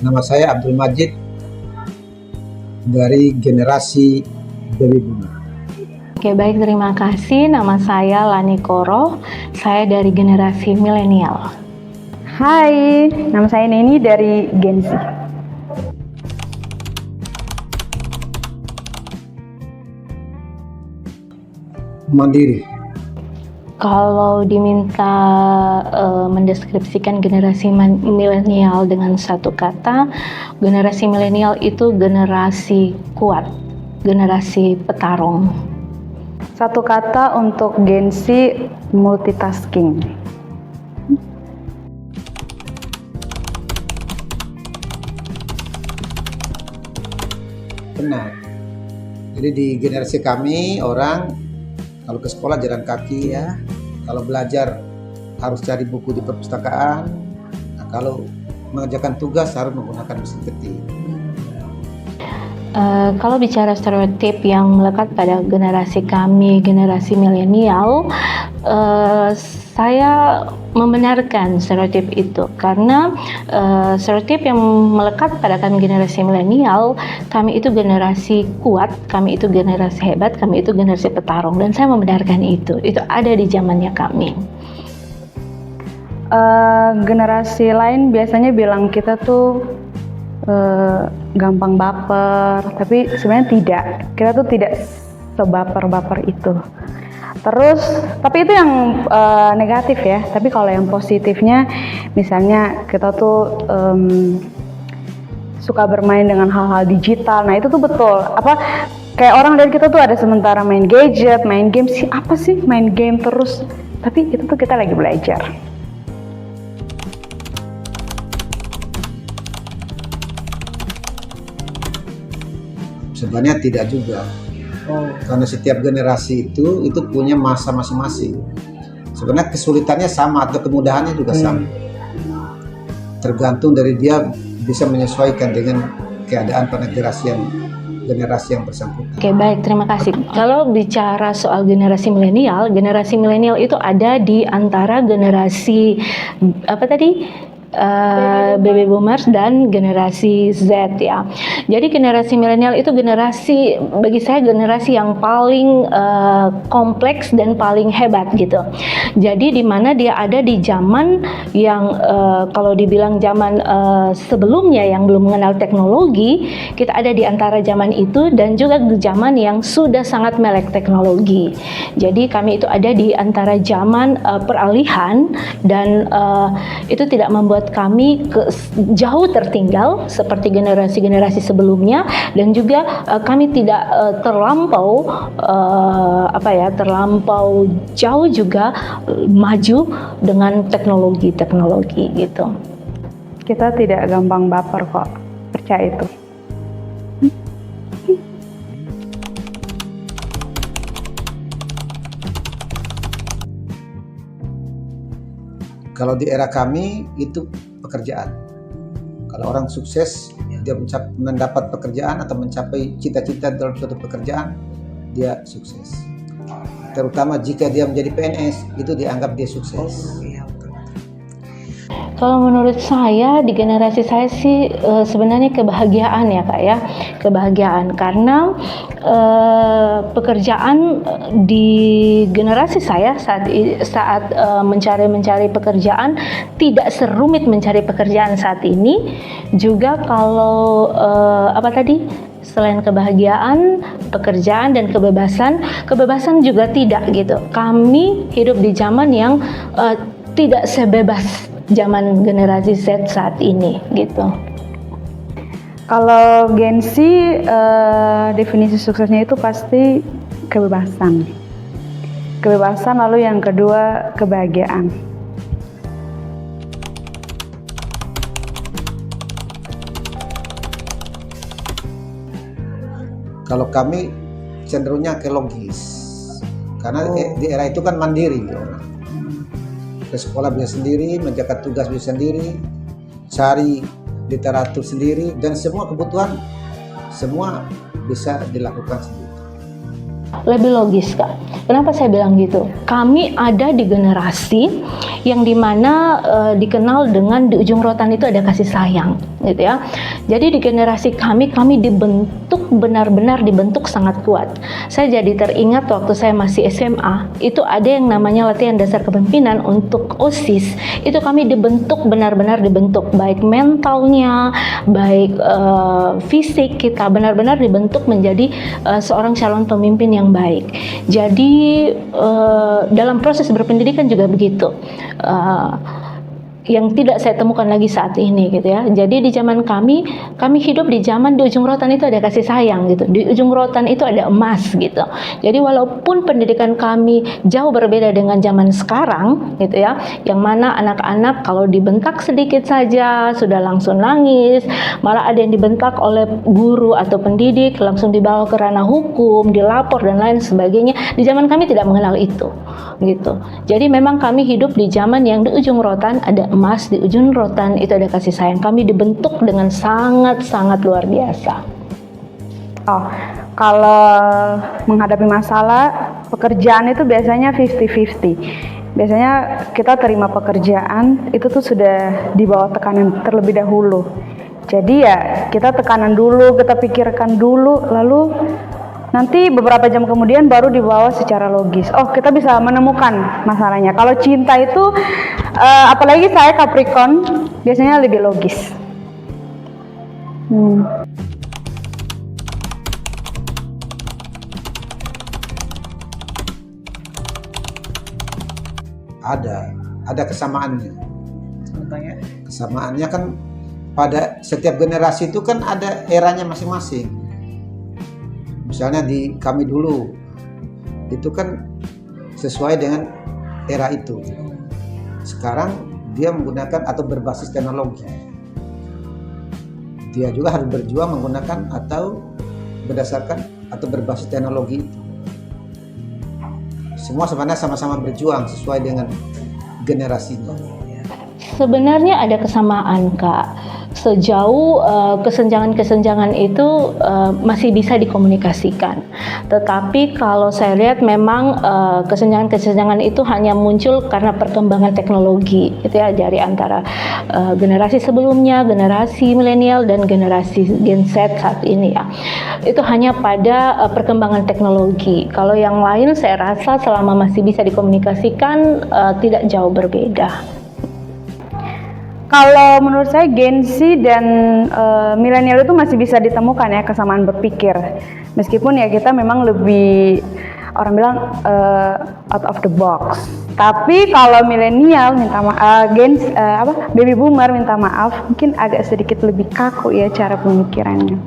Nama saya Abdul Majid dari generasi Baby Boomer. Oke, baik, terima kasih. Nama saya Lani Koro, saya dari generasi milenial. Hai, nama saya Neni dari Gen Z. Mandiri. Kalau diminta mendeskripsikan generasi milenial dengan satu kata, generasi milenial itu generasi kuat, generasi petarung. Satu kata untuk Gen Z, multitasking. Benar. Jadi di generasi kami orang kalau ke sekolah jalan kaki ya, kalau belajar harus cari buku di perpustakaan, nah, kalau mengerjakan tugas harus menggunakan mesin ketik. Kalau bicara stereotip yang melekat pada generasi kami, generasi milenial, saya membenarkan stereotip itu karena stereotip yang melekat pada kami generasi milenial, kami itu generasi kuat, kami itu generasi hebat, kami itu generasi petarung, dan saya membenarkan itu ada di zamannya kami. Generasi lain biasanya bilang kita tuh gampang baper, tapi sebenarnya tidak. Kita tuh tidak sebaper-baper itu. Terus, tapi itu yang negatif ya. Tapi kalau yang positifnya, misalnya kita tuh suka bermain dengan hal-hal digital. Nah itu tuh betul. Apa kayak orang dari kita tuh ada sementara main gadget, main game sih, apa sih main game terus. Tapi itu tuh kita lagi belajar. Sebenarnya tidak juga. Karena setiap generasi itu punya masa masing-masing. Sebenarnya kesulitannya sama atau kemudahannya juga sama. Tergantung dari dia bisa menyesuaikan dengan keadaan pada generasi yang bersangkutan. Oke, baik, terima kasih. Kalau bicara soal generasi milenial itu ada di antara generasi baby boomers dan generasi Z ya. Jadi generasi milenial itu bagi saya generasi yang paling kompleks dan paling hebat gitu. Jadi di mana dia ada di zaman yang kalau dibilang zaman sebelumnya yang belum mengenal teknologi, kita ada di antara zaman itu dan juga zaman yang sudah sangat melek teknologi. Jadi kami itu ada di antara zaman peralihan dan itu tidak membuat kami jauh tertinggal seperti generasi-generasi sebelumnya, dan juga kami tidak terlampau jauh juga maju dengan teknologi gitu. Kita tidak gampang baper kok, percaya itu. Kalau di era kami itu pekerjaan. Kalau orang sukses, dia mendapat pekerjaan atau mencapai cita-cita dalam suatu pekerjaan, dia sukses. Terutama jika dia menjadi PNS, itu dianggap dia sukses. Kalau menurut saya di generasi saya sih sebenarnya kebahagiaan ya Kak ya, kebahagiaan karena pekerjaan di generasi saya saat mencari pekerjaan tidak serumit mencari pekerjaan saat ini. Juga kalau selain kebahagiaan, pekerjaan dan kebebasan juga tidak gitu. Kami hidup di zaman yang tidak sebebas zaman generasi Z saat ini gitu. Kalau Gen Z definisi suksesnya itu pasti kebebasan. Kebebasan, lalu yang kedua kebahagiaan. Kalau kami cenderungnya ke logis. Karena di era itu kan mandiri orang. Ke sekolah bisa sendiri, menjalankan tugas bisa sendiri, cari literatur sendiri, dan semua kebutuhan semua bisa dilakukan sendiri. Lebih logis, Kak. Kenapa saya bilang gitu? Kami ada di generasi yang dimana dikenal dengan di ujung rotan itu ada kasih sayang, gitu ya. Jadi di generasi kami dibentuk, benar-benar dibentuk sangat kuat. Saya jadi teringat waktu saya masih SMA, itu ada yang namanya latihan dasar kepemimpinan untuk OSIS. Itu kami dibentuk, benar-benar dibentuk, baik mentalnya, baik fisik kita, benar-benar dibentuk menjadi seorang calon pemimpin yang baik. Jadi dalam proses berpendidikan juga begitu. Yang tidak saya temukan lagi saat ini gitu ya. Jadi di zaman kami hidup di zaman di ujung rotan itu ada kasih sayang gitu. Di ujung rotan itu ada emas gitu. Jadi walaupun pendidikan kami jauh berbeda dengan zaman sekarang gitu ya, yang mana anak-anak kalau dibentak sedikit saja sudah langsung nangis, malah ada yang dibentak oleh guru atau pendidik langsung dibawa ke ranah hukum, dilapor dan lain sebagainya. Di zaman kami tidak mengenal itu gitu. Jadi memang kami hidup di zaman yang di ujung rotan ada emas, di ujung rotan itu ada kasih sayang. Kami dibentuk dengan sangat-sangat luar biasa. Oh, kalau menghadapi masalah pekerjaan itu biasanya 50-50. Biasanya kita terima pekerjaan itu tuh sudah di bawah tekanan terlebih dahulu. Jadi ya kita tekanan dulu, kita pikirkan dulu, lalu nanti beberapa jam kemudian baru dibawa secara logis. Oh, kita bisa menemukan masalahnya. Kalau cinta itu, apalagi saya Capricorn, biasanya lebih logis. Ada kesamaannya. Kesamaannya kan pada setiap generasi itu kan ada eranya masing-masing. Misalnya di kami dulu itu kan sesuai dengan era itu. Sekarang dia menggunakan atau berbasis teknologi. Dia juga harus berjuang menggunakan atau berdasarkan atau berbasis teknologi itu. Semua sebenarnya sama-sama berjuang sesuai dengan generasinya. Sebenarnya ada kesamaan, Kak. Sejauh kesenjangan-kesenjangan itu masih bisa dikomunikasikan. Tetapi kalau saya lihat memang kesenjangan-kesenjangan itu hanya muncul karena perkembangan teknologi, gitu ya, dari antara generasi sebelumnya, generasi milenial dan generasi Gen Z saat ini ya. Itu hanya pada perkembangan teknologi. Kalau yang lain saya rasa selama masih bisa dikomunikasikan tidak jauh berbeda. Kalau menurut saya Gen Z dan milenial itu masih bisa ditemukan ya kesamaan berpikir. Meskipun ya kita memang lebih, orang bilang out of the box. Tapi kalau milenial minta maaf, baby boomer minta maaf, mungkin agak sedikit lebih kaku ya cara pemikirannya.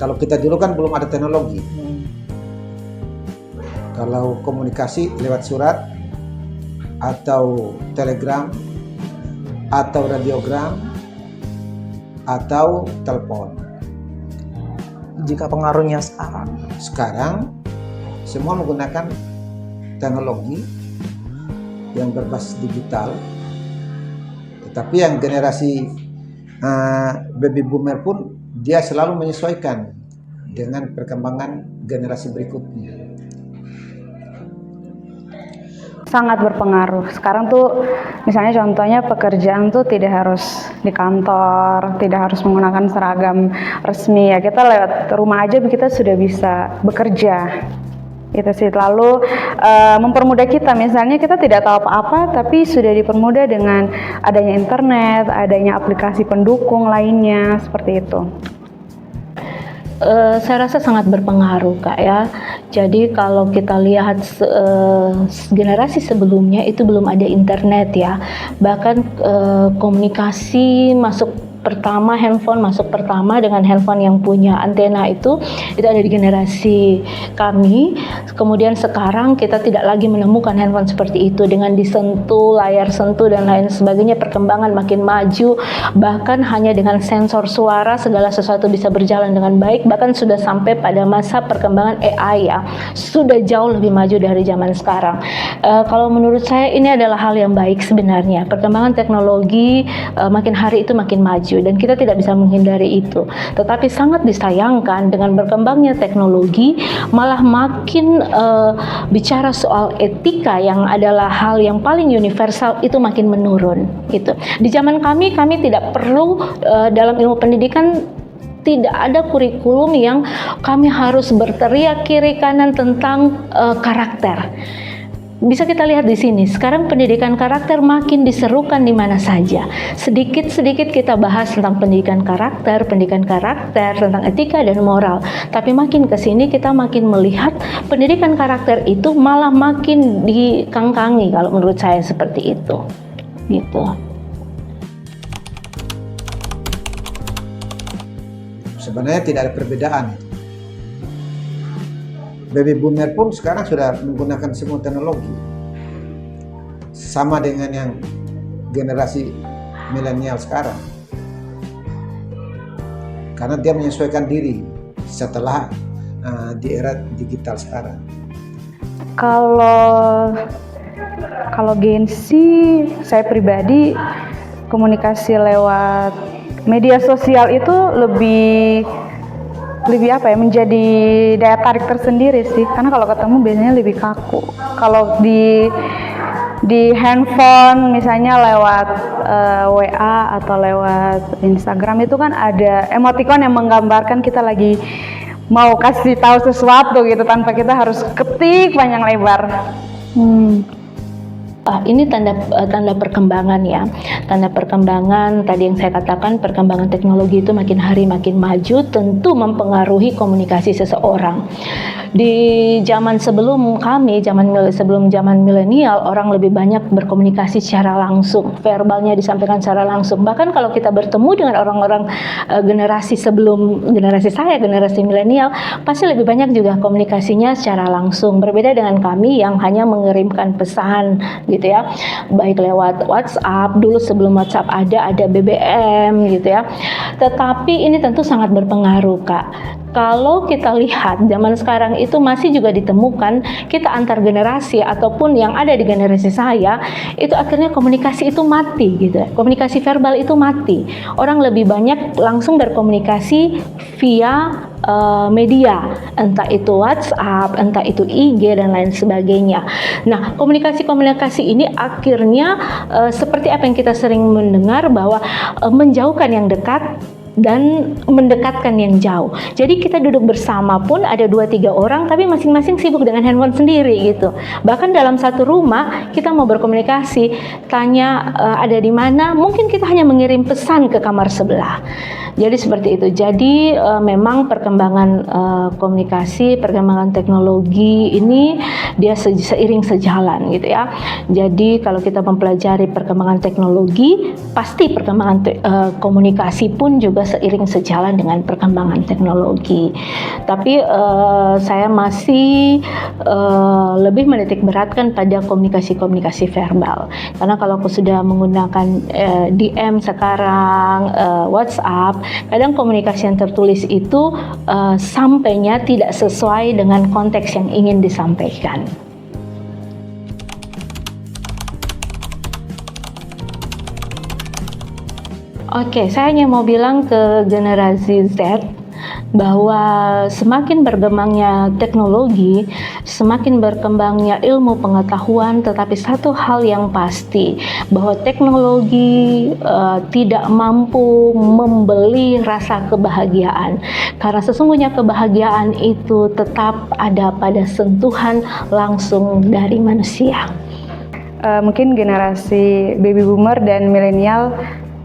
Kalau kita dulu kan belum ada teknologi. Kalau komunikasi lewat surat atau telegram atau radiogram atau telepon. Jika pengaruhnya Sekarang semua menggunakan teknologi yang berbasis digital. Tetapi yang generasi baby boomer pun dia selalu menyesuaikan dengan perkembangan generasi berikutnya. Sangat berpengaruh. Sekarang tuh misalnya contohnya pekerjaan tuh tidak harus di kantor, tidak harus menggunakan seragam resmi ya. Kita lewat rumah aja kita sudah bisa bekerja. Itu sih. Lalu mempermudah kita, misalnya kita tidak tahu apa-apa tapi sudah dipermudah dengan adanya internet, adanya aplikasi pendukung lainnya, seperti itu. Saya rasa sangat berpengaruh, Kak ya. Jadi kalau kita lihat generasi sebelumnya itu belum ada internet ya. Bahkan komunikasi masuk pertama, handphone masuk pertama dengan handphone yang punya antena itu ada di generasi kami. Kemudian sekarang kita tidak lagi menemukan handphone seperti itu dengan disentuh, layar sentuh dan lain sebagainya. Perkembangan makin maju, bahkan hanya dengan sensor suara segala sesuatu bisa berjalan dengan baik. Bahkan sudah sampai pada masa perkembangan AI ya, sudah jauh lebih maju dari zaman sekarang. Kalau menurut saya ini adalah hal yang baik sebenarnya. Perkembangan teknologi makin hari itu makin maju dan kita tidak bisa menghindari itu. Tetapi sangat disayangkan dengan berkembangnya teknologi malah makin bicara soal etika yang adalah hal yang paling universal itu makin menurun gitu. Di zaman kami tidak perlu dalam ilmu pendidikan tidak ada kurikulum yang kami harus berteriak kiri kanan tentang karakter. Bisa kita lihat di sini, sekarang pendidikan karakter makin diserukan di mana saja. Sedikit-sedikit kita bahas tentang pendidikan karakter, tentang etika dan moral. Tapi makin ke sini kita makin melihat pendidikan karakter itu malah makin dikangkangi kalau menurut saya seperti itu. Gitu. Sebenarnya tidak ada perbedaan. Baby boomer pun sekarang sudah menggunakan semua teknologi. Sama dengan yang generasi milenial sekarang. Karena dia menyesuaikan diri setelah di era digital sekarang. Kalau Gen Z, saya pribadi komunikasi lewat media sosial itu lebih apa ya, menjadi daya tarik tersendiri sih, karena kalau ketemu biasanya lebih kaku. Kalau di handphone misalnya lewat WA atau lewat Instagram itu kan ada emoticon yang menggambarkan kita lagi mau kasih tahu sesuatu gitu tanpa kita harus ketik panjang lebar. Ini tanda perkembangan ya. Tanda perkembangan tadi yang saya katakan, perkembangan teknologi itu makin hari makin maju, tentu mempengaruhi komunikasi seseorang. Di zaman sebelum kami, sebelum zaman milenial, orang lebih banyak berkomunikasi secara langsung, verbalnya disampaikan secara langsung. Bahkan kalau kita bertemu dengan orang-orang generasi sebelum generasi saya, generasi milenial, pasti lebih banyak juga komunikasinya secara langsung. Berbeda dengan kami yang hanya mengirimkan pesan gitu ya, baik lewat WhatsApp. Dulu sebelum WhatsApp ada BBM gitu ya. Tetapi ini tentu sangat berpengaruh, Kak. Kalau kita lihat zaman sekarang itu masih juga ditemukan kita antar generasi ataupun yang ada di generasi saya itu akhirnya komunikasi itu mati gitu. Komunikasi verbal itu mati. Orang lebih banyak langsung berkomunikasi via media, entah itu WhatsApp, entah itu IG dan lain sebagainya. Nah, komunikasi ini akhirnya seperti apa yang kita sering mendengar bahwa menjauhkan yang dekat dan mendekatkan yang jauh. Jadi kita duduk bersama pun ada 2-3 orang tapi masing-masing sibuk dengan handphone sendiri gitu. Bahkan dalam satu rumah kita mau berkomunikasi, tanya ada di mana, mungkin kita hanya mengirim pesan ke kamar sebelah. Jadi seperti itu. Jadi memang perkembangan komunikasi, perkembangan teknologi ini dia seiring sejalan gitu ya. Jadi kalau kita mempelajari perkembangan teknologi, pasti perkembangan komunikasi pun juga seiring sejalan dengan perkembangan teknologi. Tapi saya masih lebih menitik beratkan pada komunikasi verbal. Karena kalau aku sudah menggunakan DM sekarang, WhatsApp, kadang komunikasi yang tertulis itu sampainya tidak sesuai dengan konteks yang ingin disampaikan. Oke, saya hanya mau bilang ke generasi Z bahwa semakin berkembangnya teknologi, semakin berkembangnya ilmu pengetahuan, tetapi satu hal yang pasti bahwa teknologi tidak mampu membeli rasa kebahagiaan, karena sesungguhnya kebahagiaan itu tetap ada pada sentuhan langsung dari manusia. Mungkin generasi baby boomer dan milenial,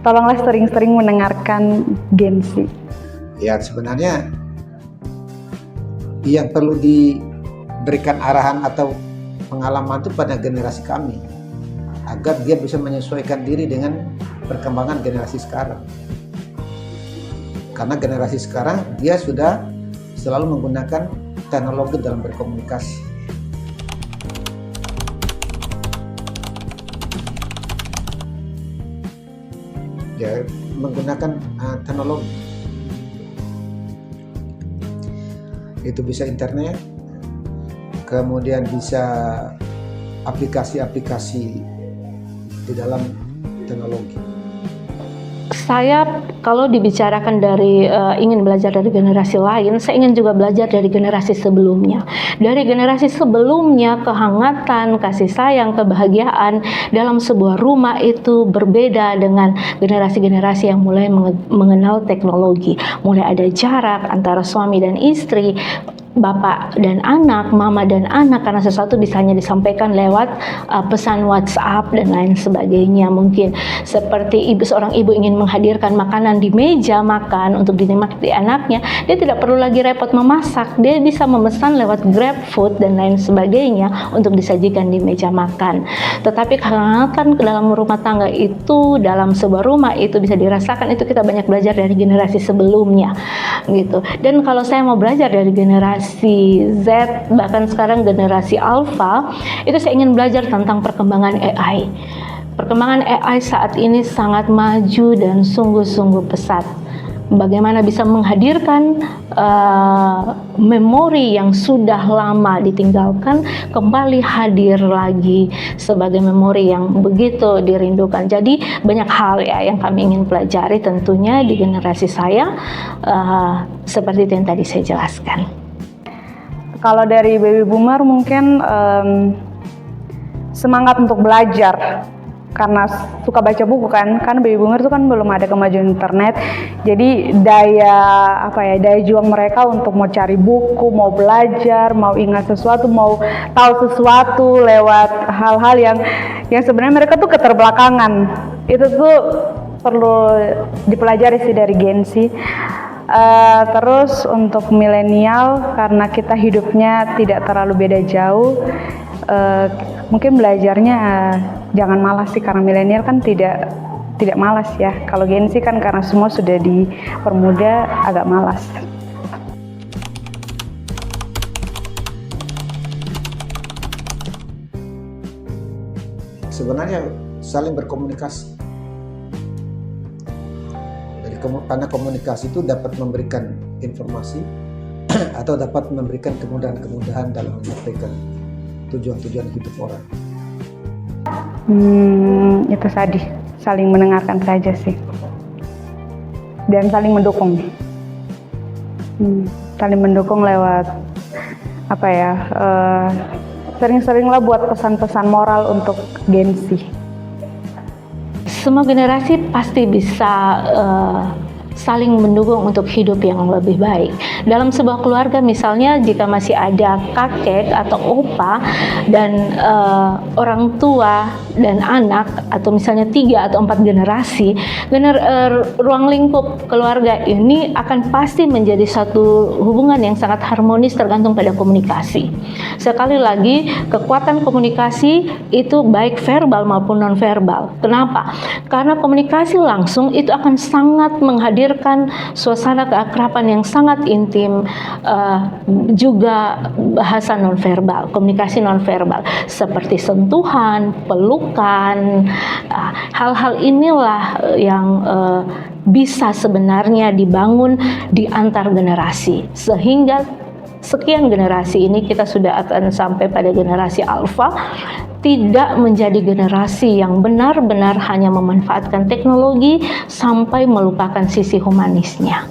tolonglah sering-sering mendengarkan Gen Z. Ya, sebenarnya yang perlu diberikan arahan atau pengalaman itu pada generasi kami agar dia bisa menyesuaikan diri dengan perkembangan generasi sekarang. Karena generasi sekarang dia sudah selalu menggunakan teknologi dalam berkomunikasi. Dia menggunakan teknologi. Itu bisa internet, kemudian bisa aplikasi-aplikasi di dalam teknologi. Saya kalau dibicarakan dari ingin belajar dari generasi lain, saya ingin juga belajar dari generasi sebelumnya. Dari generasi sebelumnya, kehangatan, kasih sayang, kebahagiaan dalam sebuah rumah itu berbeda dengan generasi-generasi yang mulai mengenal teknologi. Mulai ada jarak antara suami dan istri, bapak dan anak, mama dan anak, karena sesuatu bisa hanya disampaikan lewat pesan WhatsApp dan lain sebagainya. Mungkin seperti seorang ibu ingin menghadirkan makanan di meja makan untuk dinikmati anaknya, dia tidak perlu lagi repot memasak, dia bisa memesan lewat GrabFood dan lain sebagainya untuk disajikan di meja makan. Tetapi kehangatan dalam rumah tangga itu, dalam sebuah rumah itu bisa dirasakan, itu kita banyak belajar dari generasi sebelumnya gitu. Dan kalau saya mau belajar dari generasi Z, bahkan sekarang generasi Alpha, itu saya ingin belajar tentang perkembangan AI. Perkembangan AI saat ini sangat maju dan sungguh-sungguh pesat. Bagaimana bisa menghadirkan memori yang sudah lama ditinggalkan kembali hadir lagi sebagai memori yang begitu dirindukan. Jadi banyak hal ya yang kami ingin pelajari tentunya di generasi saya, seperti itu yang tadi saya jelaskan. Kalau dari baby boomer mungkin semangat untuk belajar karena suka baca buku kan baby boomer itu kan belum ada kemajuan internet, jadi daya juang mereka untuk mau cari buku, mau belajar, mau ingat sesuatu, mau tahu sesuatu lewat hal-hal yang sebenarnya mereka tuh keterbelakangan, itu tuh perlu dipelajari sih dari Gen Z. Terus untuk milenial, karena kita hidupnya tidak terlalu beda jauh, mungkin belajarnya jangan malas sih, karena milenial kan tidak malas ya. Kalau Gen Z kan karena semua sudah dipermudah, agak malas. Sebenarnya saling berkomunikasi. Karena komunikasi itu dapat memberikan informasi atau dapat memberikan kemudahan-kemudahan dalam menyampaikan tujuan-tujuan hidup orang. Itu tadi, saling mendengarkan saja sih, dan saling mendukung. Saling mendukung lewat sering-seringlah buat pesan-pesan moral untuk Gen Z. Semua generasi pasti bisa saling mendukung untuk hidup yang lebih baik. Dalam sebuah keluarga misalnya, jika masih ada kakek atau opa dan orang tua dan anak, atau misalnya 3 atau 4 generasi, ruang lingkup keluarga ini akan pasti menjadi satu hubungan yang sangat harmonis, tergantung pada komunikasi. Sekali lagi, kekuatan komunikasi itu baik verbal maupun non-verbal. Kenapa? Karena komunikasi langsung itu akan sangat menghadirkan suasana keakraban yang sangat intim, juga bahasa non-verbal, komunikasi non-verbal seperti sentuhan, pelukan, hal-hal inilah yang bisa sebenarnya dibangun di antar generasi, sehingga sekian generasi ini kita sudah akan sampai pada generasi Alpha, tidak menjadi generasi yang benar-benar hanya memanfaatkan teknologi sampai melupakan sisi humanisnya.